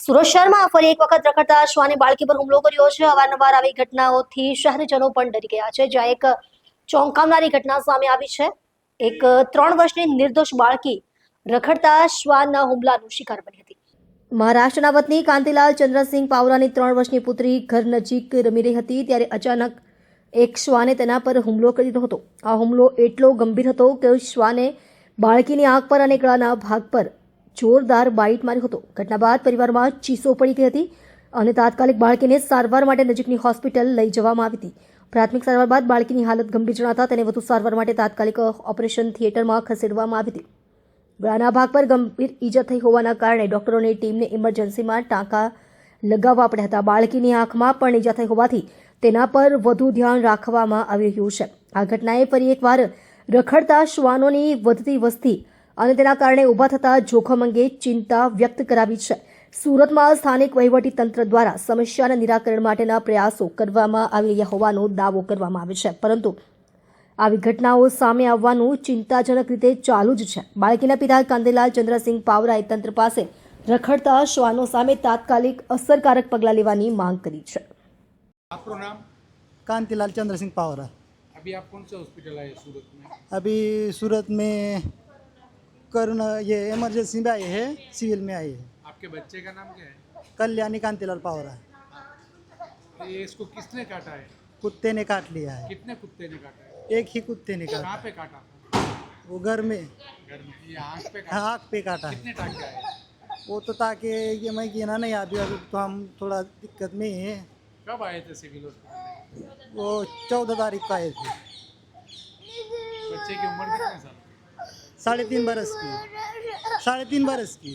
સુરત શહેરમાં ફરી એક વખત રખડતા શ્વાને બાળકી પર હુમલો કર્યો છે। અવારનવાર આવી ઘટનાઓથી શહેરીજનો પણ ડરી ગયા છે, જ્યાં એક ચોંકાવનારી ઘટના સામે આવી છે। એક 3 વર્ષની નિર્દોષ બાળકી રખડતા શ્વાનના હુમલાનો શિકાર બની હતી। મહારાષ્ટ્રના વતની કાંતિલાલ ચંદ્રસિંહ પાવરાની 3 વર્ષની પુત્રી ઘર નજીક રમી રહી હતી, ત્યારે અચાનક એક શ્વાને તેના પર હુમલો કરી દીધો હતો। આ હુમલો એટલો ગંભીર હતો કે શ્વાને બાળકીની આંખ પર અને ગળાના ભાગ પર જોરદાર બાઇટ માર્યો હતો। ઘટના બાદ પરિવારમાં ચીસો પડી ગઈ હતી અને તાત્કાલિક બાળકીને સારવાર માટે નજીકની હોસ્પિટલ લઈ જવામાં આવી હતી। પ્રાથમિક સારવાર બાદ બાળકીની હાલત ગંભીર જણાતા તેને વધુ સારવાર માટે તાત્કાલિક ઓપરેશન થિયેટરમાં ખસેડવામાં આવી હતી। ગળાના ભાગ પર ગંભીર ઈજા થઈ હોવાના કારણે ડોક્ટરોની ટીમને ઇમરજન્સીમાં ટાંકા લગાવવા પડ્યા હતા। બાળકીની આંખમાં પણ ઈજા થઈ હોવાથી તેના પર વધુ ધ્યાન રાખવામાં આવી રહ્યું છે। આ ઘટનાએ ફરી એકવાર રખડતા શ્વાનોની વધતી વસ્તી અને તેના કારણે ઊભા થતા જોખમ અંગે ચિંતા વ્યક્ત કરાવી છે। સુરતમાં સ્થાનિક વહીવટી તંત્ર દ્વારા સમસ્યાના નિરાકરણ માટેના પ્રયાસો કરવામાં આવી રહ્યા હોવાનો દાવો કરવામાં આવે છે, પરંતુ આવી ઘટનાઓ સામે આવવાનું ચિંતાજનક રીતે ચાલુ જ છે। બાળકીના પિતા કાંતિલાલ ચંદ્રસિંહ પાવરાએ તંત્ર પાસે રખડતા શ્વાનો સામે તાત્કાલિક અસરકારક પગલાં લેવાની માંગ કરી છે। आपका नाम? कांतिलाल चंद्र सिंह पावरा। अभी आप कौन से हॉस्पिटल आए सूरत में? अभी सूरत में कोरोना ये इमरजेंसी में आए हैं, सिविल में आए हैं। आपके बच्चे का नाम क्या है? कल्याणी कांतिलाल पावरा। ये इसको किसने काटा है? कुत्ते ने काट लिया है, कितने कुत्ते ने काटा है? एक ही कुत्ते ने कहाँ काटा, पे काटा था? वो घर में घर में। ये आँख पे काटा? आँख पे काटा है। कितने टाँके आए? वो तो ताकि ये मैं गिना नहीं, अभी अभी तो हम थोड़ा दिक्कत में हैं। कब आए थे सिविल हॉस्पिटल में? वो 14 तारीख को आए थे। बच्चे की उम्र कितने साल? 3.5 बरस की, 3.5 बरस की।